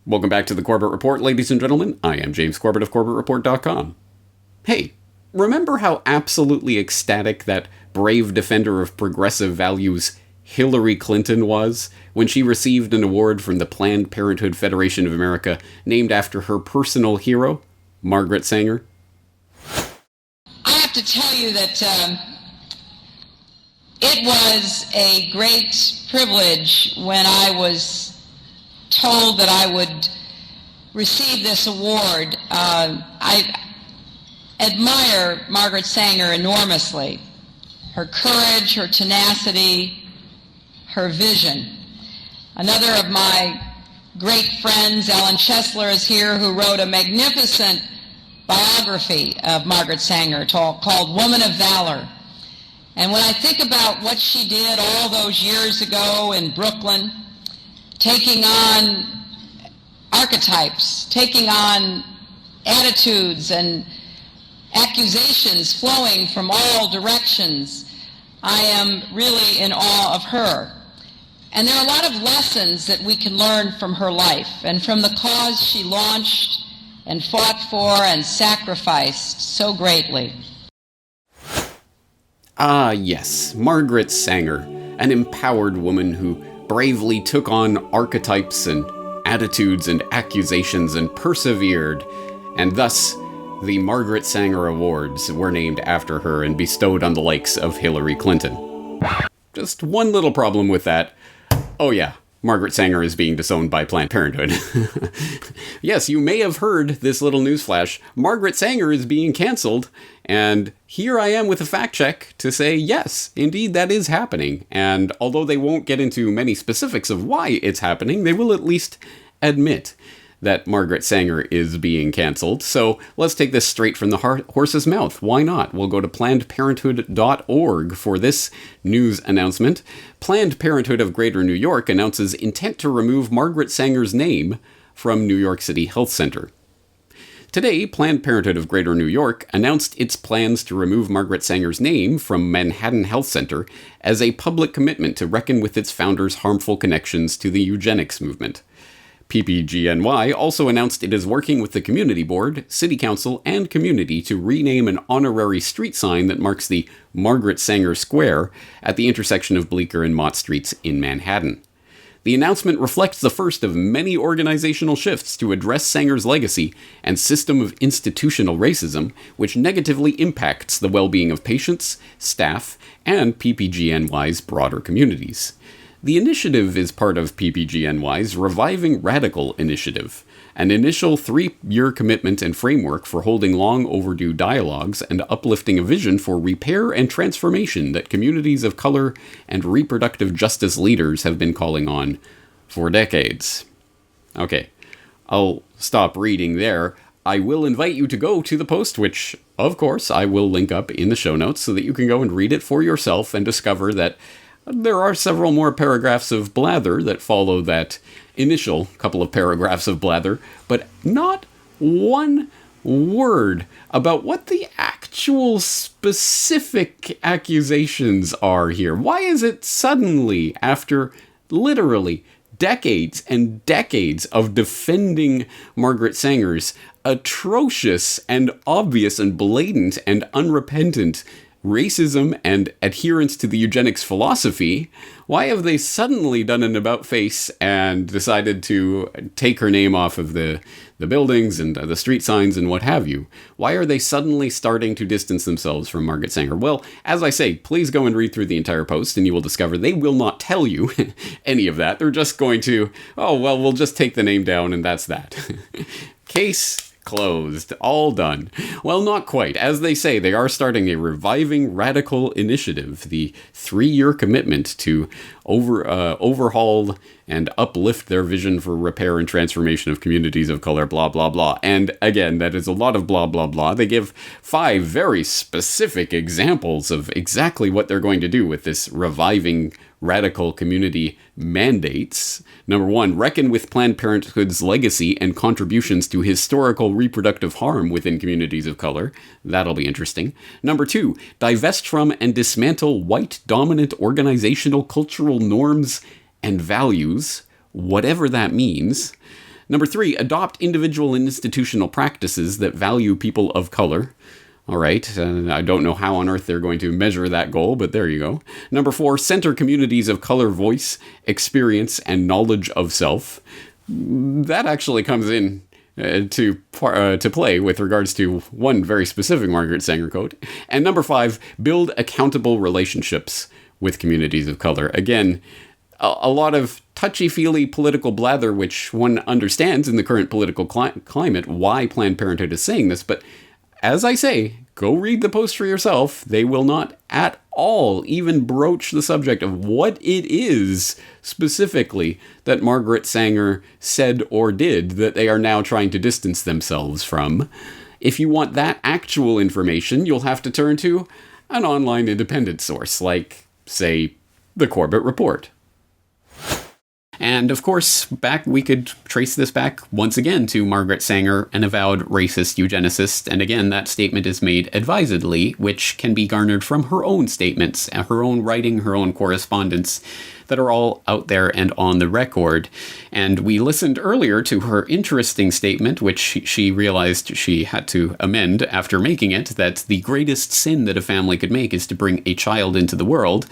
Welcome back to the Corbett Report, ladies and gentlemen. I am James Corbett of CorbettReport.com. Hey, remember how absolutely ecstatic that brave defender of progressive values Hillary Clinton was when she received an award from the Planned Parenthood Federation of America named after her personal hero, Margaret Sanger? I have to tell you that it was a great privilege when I was told that I would receive this award. I admire Margaret Sanger enormously. Her courage, her tenacity, her vision. Another of my great friends, Ellen Chesler, is here, who wrote a magnificent biography of Margaret Sanger called Woman of Valor. And when I think about what she did all those years ago in Brooklyn, taking on archetypes, taking on attitudes and accusations flowing from all directions, I am really in awe of her. And there are a lot of lessons that we can learn from her life and from the cause she launched and fought for and sacrificed so greatly. Ah, yes, Margaret Sanger, an empowered woman who bravely took on archetypes and attitudes and accusations and persevered, and thus the Margaret Sanger Awards were named after her and bestowed on the likes of Hillary Clinton. Just one little problem with that. Oh yeah, Margaret Sanger is being disowned by Planned Parenthood. Yes, you may have heard this little newsflash. Margaret Sanger is being cancelled, and here I am with a fact check to say, yes, indeed that is happening. And although they won't get into many specifics of why it's happening, they will at least admit that Margaret Sanger is being cancelled. So let's take this straight from the horse's mouth. Why not? We'll go to PlannedParenthood.org for this news announcement. Planned Parenthood of Greater New York announces intent to remove Margaret Sanger's name from New York City Health Center. Today, Planned Parenthood of Greater New York announced its plans to remove Margaret Sanger's name from Manhattan Health Center as a public commitment to reckon with its founders' harmful connections to the eugenics movement. PPGNY also announced it is working with the Community Board, City Council, and community to rename an honorary street sign that marks the Margaret Sanger Square at the intersection of Bleecker and Mott Streets in Manhattan. The announcement reflects the first of many organizational shifts to address Sanger's legacy and system of institutional racism, which negatively impacts the well-being of patients, staff, and PPGNY's broader communities. The initiative is part of PPGNY's Reviving Radical initiative, an initial 3-year commitment and framework for holding long overdue dialogues and uplifting a vision for repair and transformation that communities of color and reproductive justice leaders have been calling on for decades. Okay, I'll stop reading there. I will invite you to go to the post, which, of course, I will link up in the show notes so that you can go and read it for yourself and discover that there are several more paragraphs of blather that follow that initial couple of paragraphs of blather, but not one word about what the actual specific accusations are here. Why is it suddenly, after literally decades and decades of defending Margaret Sanger's atrocious and obvious and blatant and unrepentant racism and adherence to the eugenics philosophy, why have they suddenly done an about-face and decided to take her name off of the buildings and the street signs and what have you? Why are they suddenly starting to distance themselves from Margaret Sanger? Well, as I say, please go and read through the entire post and you will discover they will not tell you any of that. They're just going to, oh, well, we'll just take the name down and that's that. Case closed. All done. Well, not quite. As they say, they are starting a Reviving Radical initiative, the 3-year commitment to overhaul and uplift their vision for repair and transformation of communities of color, blah, blah, blah. And again, that is a lot of blah, blah, blah. They give 5 very specific examples of exactly what they're going to do with this Reviving Radical community mandates. Number 1, reckon with Planned Parenthood's legacy and contributions to historical reproductive harm within communities of color. That'll be interesting. Number 2, divest from and dismantle white dominant organizational cultural norms and values, whatever that means. Number 3, adopt individual and institutional practices that value people of color. All right, I don't know how on earth they're going to measure that goal, but there you go. Number 4, center communities of color voice, experience, and knowledge of self. That actually comes in to play with regards to one very specific Margaret Sanger quote. And number 5, build accountable relationships with communities of color. Again, a lot of touchy-feely political blather, which one understands in the current political climate why Planned Parenthood is saying this, but as I say, go read the post for yourself. They will not at all even broach the subject of what it is specifically that Margaret Sanger said or did that they are now trying to distance themselves from. If you want that actual information, you'll have to turn to an online independent source like, say, the Corbett Report. And of course, we could trace this back once again to Margaret Sanger, an avowed racist eugenicist, and again, that statement is made advisedly, which can be garnered from her own statements, her own writing, her own correspondence, that are all out there and on the record. And we listened earlier to her interesting statement, which she realized she had to amend after making it, that the greatest sin that a family could make is to bring a child into the world.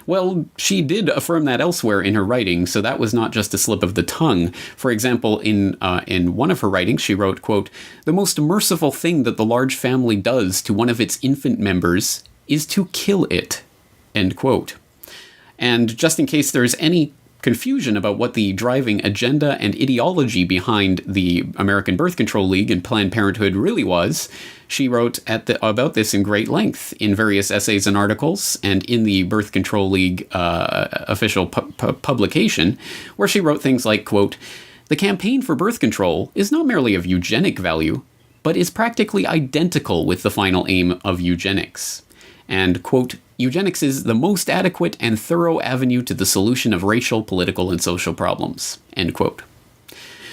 Well, she did affirm that elsewhere in her writing, so that was not just a slip of the tongue. For example, in one of her writings, she wrote, quote, "The most merciful thing that the large family does to one of its infant members is to kill it," end quote. And just in case there's any confusion about what the driving agenda and ideology behind the American Birth Control League and Planned Parenthood really was, she wrote about this in great length in various essays and articles, and in the Birth Control League official publication, where she wrote things like, quote, "The campaign for birth control is not merely of eugenic value, but is practically identical with the final aim of eugenics." And, quote, "Eugenics is the most adequate and thorough avenue to the solution of racial, political, and social problems," end quote.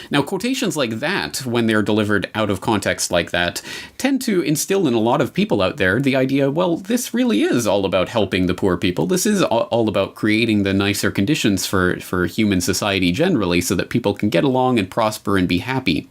Now, quotations like that, when they're delivered out of context like that, tend to instill in a lot of people out there the idea, well, this really is all about helping the poor people. This is all about creating the nicer conditions for human society generally so that people can get along and prosper and be happy.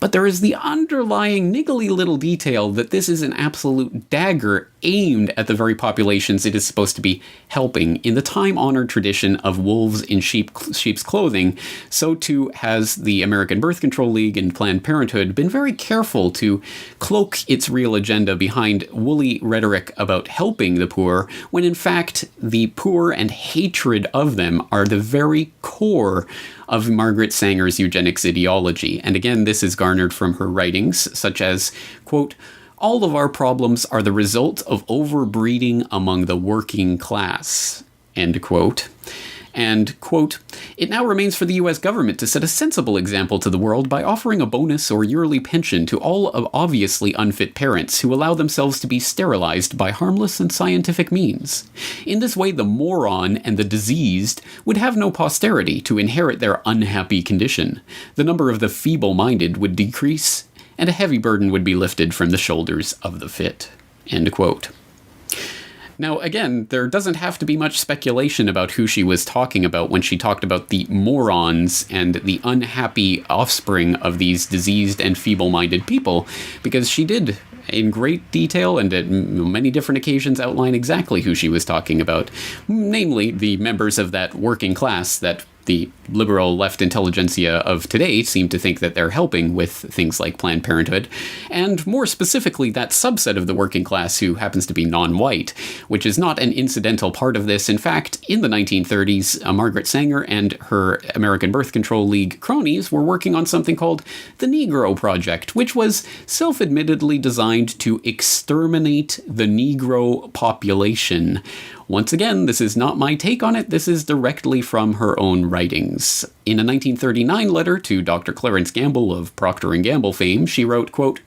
But there is the underlying niggly little detail that this is an absolute dagger aimed at the very populations it is supposed to be helping. In the time-honored tradition of wolves in sheep's clothing, so too has the American Birth Control League and Planned Parenthood been very careful to cloak its real agenda behind woolly rhetoric about helping the poor, when in fact the poor and hatred of them are the very core of Margaret Sanger's eugenics ideology. And again, this is garnered from her writings, such as, quote, "All of our problems are the result of overbreeding among the working class," end quote. And, quote, "It now remains for the U.S. government to set a sensible example to the world by offering a bonus or yearly pension to all of obviously unfit parents who allow themselves to be sterilized by harmless and scientific means. In this way, the moron and the diseased would have no posterity to inherit their unhappy condition. The number of the feeble-minded would decrease, and a heavy burden would be lifted from the shoulders of the fit," end quote. Now, again, there doesn't have to be much speculation about who she was talking about when she talked about the morons and the unhappy offspring of these diseased and feeble-minded people, because she did, in great detail and at many different occasions, outline exactly who she was talking about, namely the members of that working class that the liberal left intelligentsia of today seem to think that they're helping with things like Planned Parenthood, and more specifically that subset of the working class who happens to be non-white, which is not an incidental part of this. In fact, in the 1930s, Margaret Sanger and her American Birth Control League cronies were working on something called the Negro Project, which was self-admittedly designed to exterminate the Negro population. Once again, this is not my take on it, this is directly from her own writings. In a 1939 letter to Dr. Clarence Gamble of Procter & Gamble fame, she wrote, quote,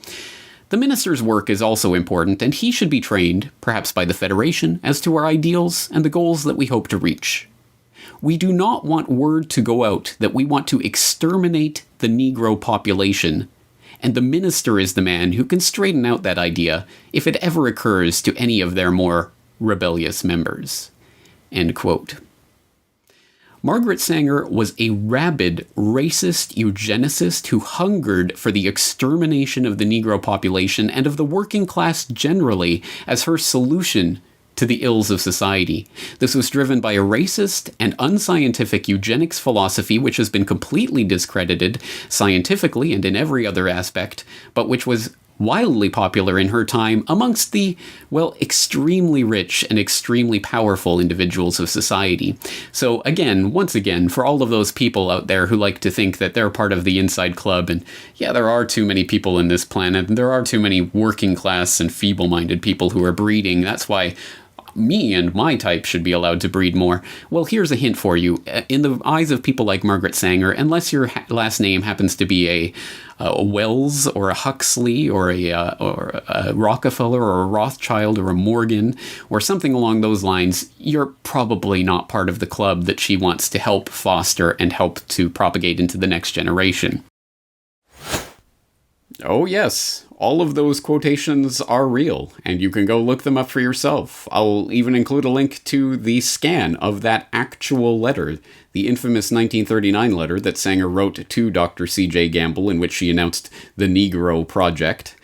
"The minister's work is also important, and he should be trained, perhaps by the Federation, as to our ideals and the goals that we hope to reach. We do not want word to go out that we want to exterminate the Negro population, and the minister is the man who can straighten out that idea if it ever occurs to any of their more rebellious members," end quote. Margaret Sanger was a rabid, racist eugenicist who hungered for the extermination of the Negro population and of the working class generally as her solution to the ills of society. This was driven by a racist and unscientific eugenics philosophy which has been completely discredited scientifically and in every other aspect, but which was wildly popular in her time amongst the, well, extremely rich and extremely powerful individuals of society. So again, once again, for all of those people out there who like to think that they're part of the inside club, and yeah, there are too many people in this planet, and there are too many working class and feeble-minded people who are breeding, that's why me and my type should be allowed to breed more. Well, here's a hint for you. In the eyes of people like Margaret Sanger, unless your last name happens to be a Wells or a Huxley or a Rockefeller or a Rothschild or a Morgan or something along those lines, you're probably not part of the club that she wants to help foster and help to propagate into the next generation. Oh yes, all of those quotations are real, and you can go look them up for yourself. I'll even include a link to the scan of that actual letter, the infamous 1939 letter that Sanger wrote to Dr. C.J. Gamble, in which she announced the Negro Project.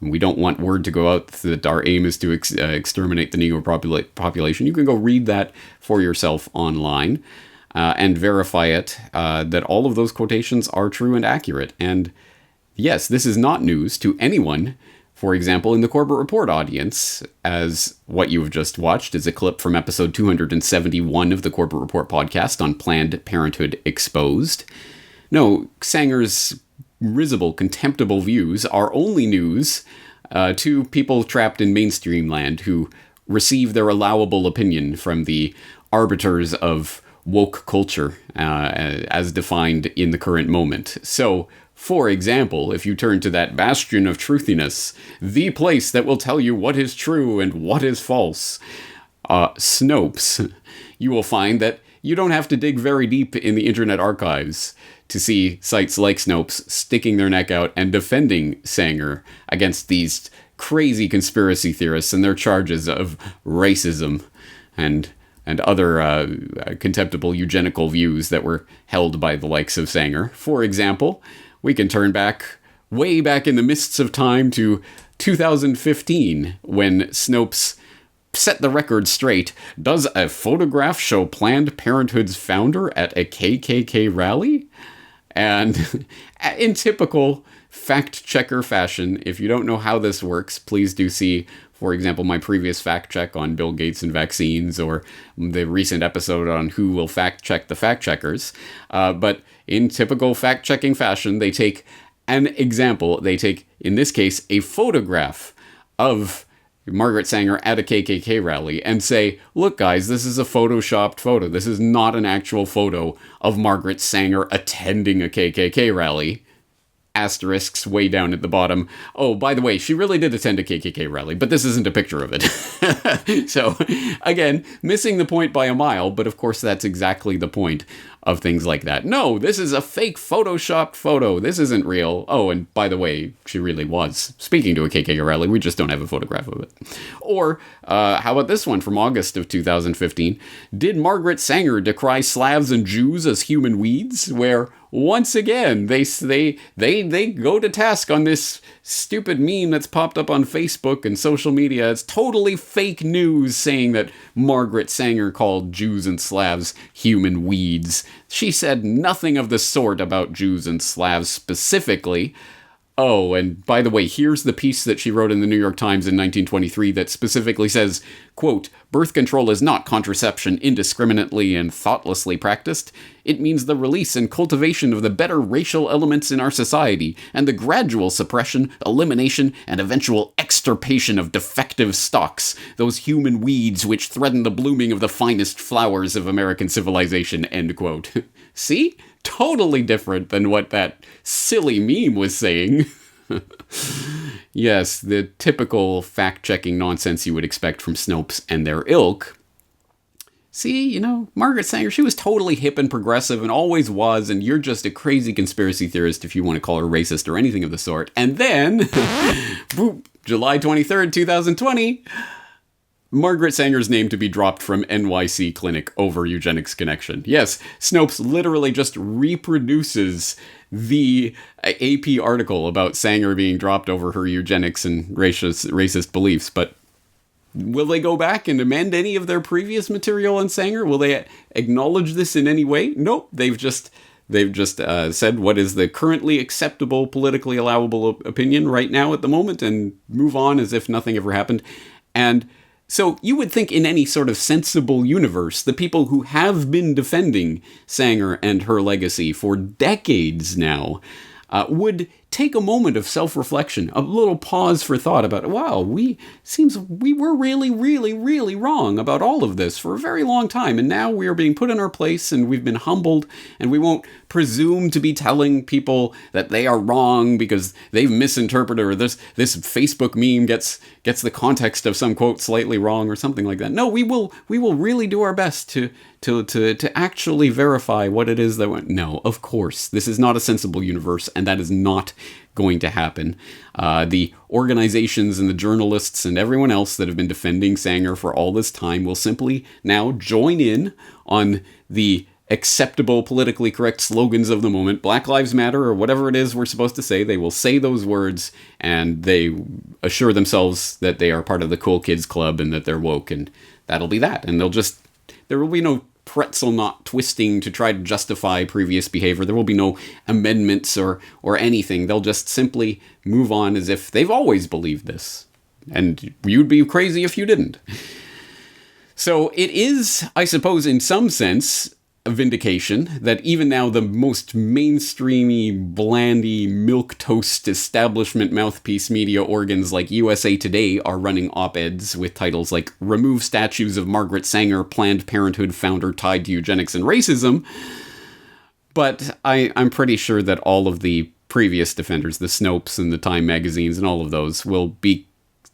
We don't want word to go out that our aim is to exterminate the Negro population. You can go read that for yourself online and verify it, that all of those quotations are true and accurate. And yes, this is not news to anyone, for example, in the Corbett Report audience, as what you have just watched is a clip from episode 271 of the Corbett Report podcast on Planned Parenthood Exposed. No, Sanger's risible, contemptible views are only news to people trapped in mainstream land who receive their allowable opinion from the arbiters of woke culture as defined in the current moment. So, for example, if you turn to that bastion of truthiness, the place that will tell you what is true and what is false, Snopes, you will find that you don't have to dig very deep in the Internet archives to see sites like Snopes sticking their neck out and defending Sanger against these crazy conspiracy theorists and their charges of racism and other contemptible eugenical views that were held by the likes of Sanger. For example, we can turn back, way back in the mists of time to 2015, when Snopes set the record straight. Does a photograph show Planned Parenthood's founder at a KKK rally? And in typical fact-checker fashion, if you don't know how this works, please do see, for example, my previous fact-check on Bill Gates and vaccines, or the recent episode on who will fact-check the fact-checkers. But in typical fact-checking fashion, they take an example. They take, in this case, a photograph of Margaret Sanger at a KKK rally and say, look guys, this is a photoshopped photo. This is not an actual photo of Margaret Sanger attending a KKK rally. Asterisks way down at the bottom. Oh, by the way, she really did attend a KKK rally, but this isn't a picture of it. So, again, missing the point by a mile, but of course that's exactly the point of things like that. No, this is a fake photoshopped photo. This isn't real. Oh, and by the way, she really was speaking to a KKK rally. We just don't have a photograph of it. Or, how about this one from August of 2015? Did Margaret Sanger decry Slavs and Jews as human weeds? Where, once again, they go to task on this stupid meme that's popped up on Facebook and social media. It's totally fake news saying that Margaret Sanger called Jews and Slavs human weeds. She said nothing of the sort about Jews and Slavs specifically. Oh, and by the way, here's the piece that she wrote in the New York Times in 1923 that specifically says, quote, birth control is not contraception indiscriminately and thoughtlessly practiced. It means the release and cultivation of the better racial elements in our society and the gradual suppression, elimination, and eventual extirpation of defective stocks, those human weeds which threaten the blooming of the finest flowers of American civilization, end quote. See? Totally different than what that silly meme was saying. Yes, the typical fact-checking nonsense you would expect from Snopes and their ilk. See, Margaret Sanger, she was totally hip and progressive and always was, and you're just a crazy conspiracy theorist if you want to call her racist or anything of the sort. And then, boop, July 23rd, 2020, Margaret Sanger's name to be dropped from NYC Clinic over Eugenics Connection. Yes, Snopes literally just reproduces the AP article about Sanger being dropped over her eugenics and racist beliefs, but will they go back and amend any of their previous material on Sanger? Will they acknowledge this in any way? Nope, they've just said what is the currently acceptable, politically allowable opinion right now at the moment and move on as if nothing ever happened. And so you would think in any sort of sensible universe, the people who have been defending Sanger and her legacy for decades now would take a moment of self-reflection, a little pause for thought about, wow, we were really, really, really wrong about all of this for a very long time, and now we are being put in our place, and we've been humbled, and we won't presume to be telling people that they are wrong because they've misinterpreted, or this Facebook meme gets the context of some quote slightly wrong or something like that. No, we will really do our best to actually verify what it is that went. No, of course, this is not a sensible universe, and that is not going to happen. The organizations and the journalists and everyone else that have been defending Sanger for all this time will simply now join in on the acceptable, politically correct slogans of the moment. Black Lives Matter, or whatever it is we're supposed to say. They will say those words, and they assure themselves that they are part of the cool kids club and that they're woke, and that'll be that. And there will be no pretzel knot twisting to try to justify previous behavior. There will be no amendments or anything. They'll just simply move on as if they've always believed this. And you'd be crazy if you didn't. So it is, I suppose, in some sense, a vindication that even now the most mainstreamy, blandy, milquetoast establishment mouthpiece media organs like USA Today are running op-eds with titles like "Remove Statues of Margaret Sanger, Planned Parenthood Founder Tied to Eugenics and Racism." But I'm pretty sure that all of the previous defenders, the Snopes and the Time magazines and all of those, will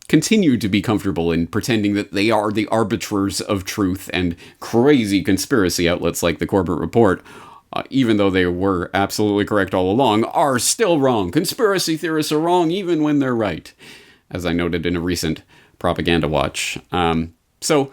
continue to be comfortable in pretending that they are the arbiters of truth, and crazy conspiracy outlets like the Corbett Report, even though they were absolutely correct all along, are still wrong. Conspiracy theorists are wrong even when they're right, as I noted in a recent Propaganda Watch. So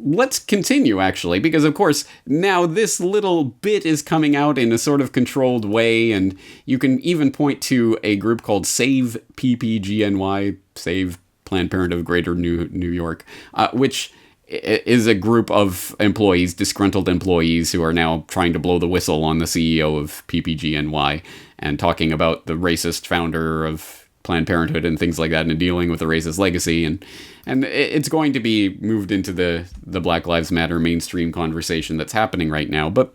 let's continue, actually, because, of course, now this little bit is coming out in a sort of controlled way, and you can even point to a group called Save PPGNY, Save Planned Parenthood of Greater New York, which is a group of employees, disgruntled employees, who are now trying to blow the whistle on the CEO of PPGNY and talking about the racist founder of Planned Parenthood and things like that, and dealing with the racist legacy. And it's going to be moved into the Black Lives Matter mainstream conversation that's happening right now. But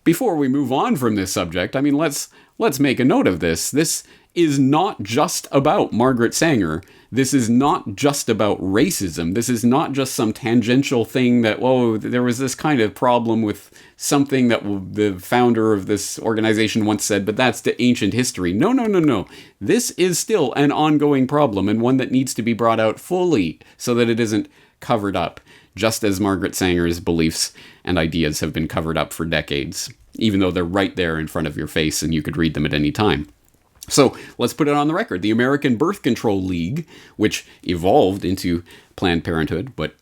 before we move on from this subject, I mean, let's make a note of this. This is not just about Margaret Sanger. This is not just about racism. This is not just some tangential thing that, whoa, there was this kind of problem with something that the founder of this organization once said, but that's the ancient history. No. This is still an ongoing problem, and one that needs to be brought out fully so that it isn't covered up, just as Margaret Sanger's beliefs and ideas have been covered up for decades, even though they're right there in front of your face and you could read them at any time. So let's put it on the record. The American Birth Control League, which evolved into Planned Parenthood, but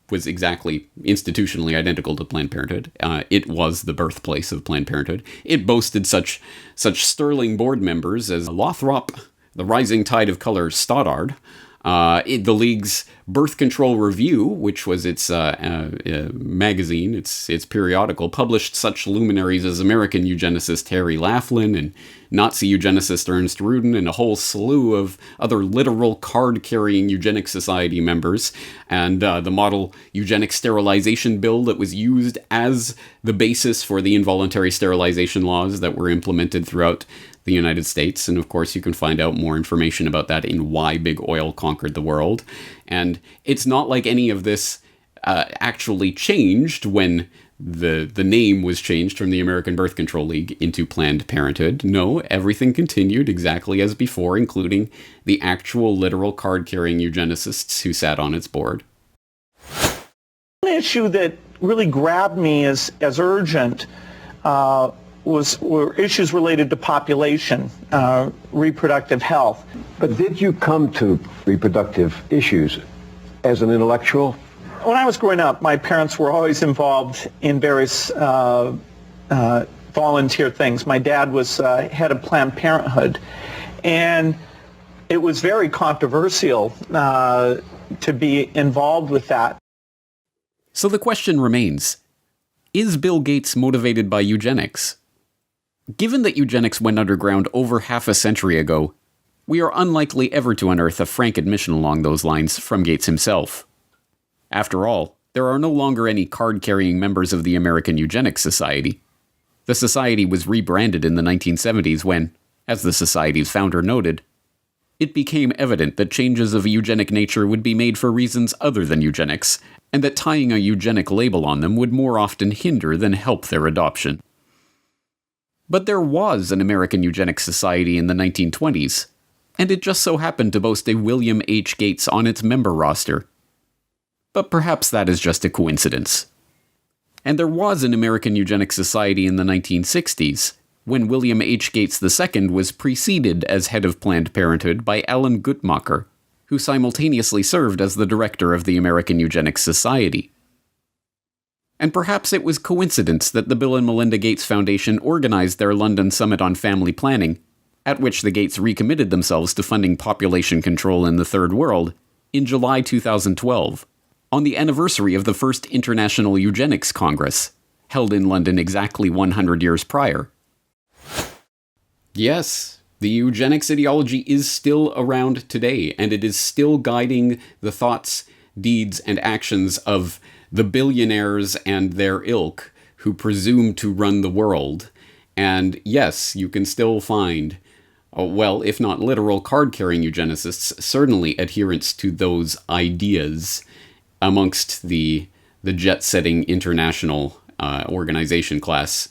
was exactly institutionally identical to Planned Parenthood. It was the birthplace of Planned Parenthood. It boasted such sterling board members as Lothrop, the Rising Tide of Color Stoddard, the League's Birth Control Review, which was its magazine, its periodical, published such luminaries as American eugenicist Harry Laughlin and Nazi eugenicist Ernst Rudin, and a whole slew of other literal card-carrying Eugenic Society members, and the model eugenic sterilization bill that was used as the basis for the involuntary sterilization laws that were implemented throughout the United States. And of course, you can find out more information about that in Why Big Oil Conquered the World. And it's not like any of this actually changed when the name was changed from the American Birth Control League into Planned Parenthood. No, everything continued exactly as before, including the actual literal card-carrying eugenicists who sat on its board. One issue that really grabbed me as urgent were issues related to population, reproductive health. But did you come to reproductive issues as an intellectual? When I was growing up, my parents were always involved in various volunteer things. My dad was head of Planned Parenthood, and it was very controversial to be involved with that. So the question remains, is Bill Gates motivated by eugenics? Given that eugenics went underground over half a century ago, we are unlikely ever to unearth a frank admission along those lines from Gates himself. After all, there are no longer any card-carrying members of the American Eugenics Society. The society was rebranded in the 1970s when, as the society's founder noted, it became evident that changes of a eugenic nature would be made for reasons other than eugenics, and that tying a eugenic label on them would more often hinder than help their adoption. But there was an American Eugenics Society in the 1920s, and it just so happened to boast a William H. Gates on its member roster. But perhaps that is just a coincidence. And there was an American Eugenics Society in the 1960s, when William H. Gates II was preceded as head of Planned Parenthood by Alan Guttmacher, who simultaneously served as the director of the American Eugenics Society. And perhaps it was coincidence that the Bill and Melinda Gates Foundation organized their London Summit on Family Planning, at which the Gates recommitted themselves to funding population control in the Third World, in July 2012, on the anniversary of the first International Eugenics Congress, held in London exactly 100 years prior. Yes, the eugenics ideology is still around today, and it is still guiding the thoughts, deeds, and actions of the billionaires and their ilk who presume to run the world. And yes, you can still find, well, if not literal card-carrying eugenicists, certainly adherents to those ideas amongst the jet-setting international organization class,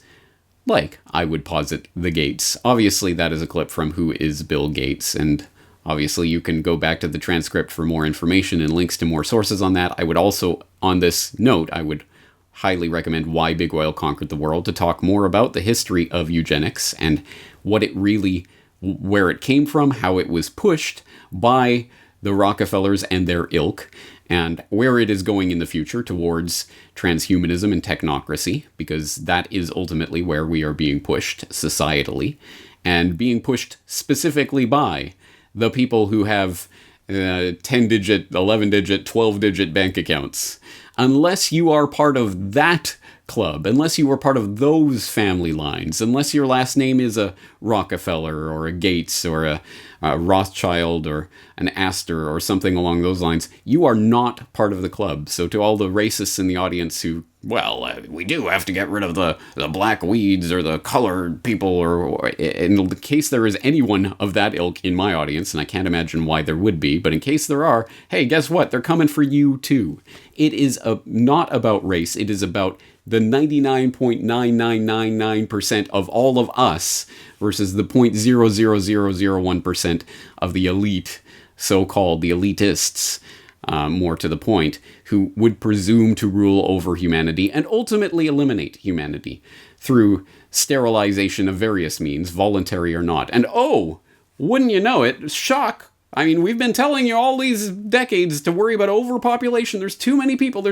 like, I would posit, the Gates. Obviously, that is a clip from Who is Bill Gates, and obviously you can go back to the transcript for more information and links to more sources on that. I would also, on this note, I would highly recommend Why Big Oil Conquered the World to talk more about the history of eugenics and what it really, where it came from, how it was pushed by the Rockefellers and their ilk, and where it is going in the future towards transhumanism and technocracy, because that is ultimately where we are being pushed societally, and being pushed specifically by the people who have 10-digit, 11-digit, 12-digit bank accounts. Unless you are part of that club, unless you are part of those family lines, unless your last name is a Rockefeller or a Gates or a Rothschild or an Astor or something along those lines, you are not part of the club. So to all the racists in the audience who, well, we do have to get rid of the black weeds or the colored people, or in the case there is anyone of that ilk in my audience, and I can't imagine why there would be, but in case there are, hey, guess what? They're coming for you too. It is not about race. It is about the 99.99999% of all of us versus the 0.00001% of the elite, so-called the elitists, more to the point, who would presume to rule over humanity and ultimately eliminate humanity through sterilization of various means, voluntary or not. And oh, wouldn't you know it, shock! I mean, we've been telling you all these decades to worry about overpopulation. There's too many people,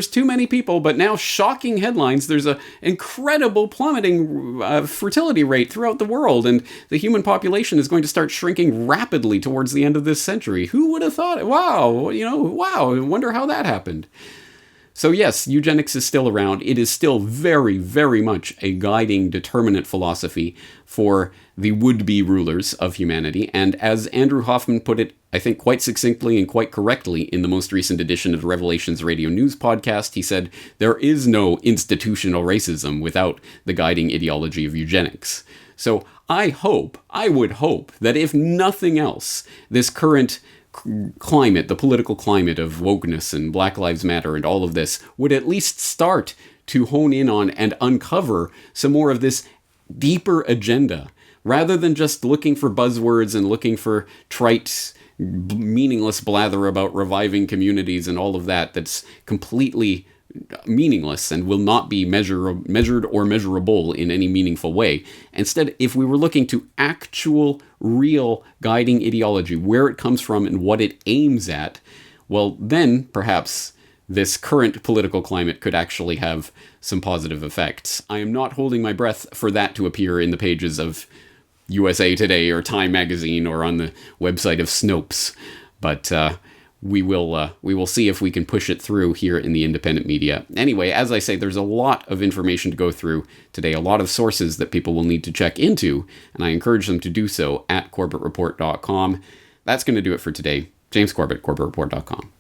but now shocking headlines. There's an incredible plummeting fertility rate throughout the world, and the human population is going to start shrinking rapidly towards the end of this century. Who would have thought it? Wow, I wonder how that happened. So yes, eugenics is still around. It is still very, very much a guiding determinant philosophy for the would-be rulers of humanity. And as Andrew Hoffman put it, I think quite succinctly and quite correctly in the most recent edition of the Revelations Radio News podcast, he said, there is no institutional racism without the guiding ideology of eugenics. So I would hope that if nothing else, this current climate, the political climate of wokeness and Black Lives Matter and all of this would at least start to hone in on and uncover some more of this deeper agenda, rather than just looking for buzzwords and looking for trite, meaningless blather about reviving communities and all of that that's completely meaningless and will not be measured or measurable in any meaningful way. Instead, if we were looking to actual, real guiding ideology, where it comes from and what it aims at, well, then perhaps this current political climate could actually have some positive effects. I am not holding my breath for that to appear in the pages of USA Today or Time Magazine or on the website of Snopes, but we will see if we can push it through here in the independent media. Anyway, as I say, there's a lot of information to go through today, a lot of sources that people will need to check into, and I encourage them to do so at corbettreport.com. That's going to do it for today. James Corbett, corbettreport.com.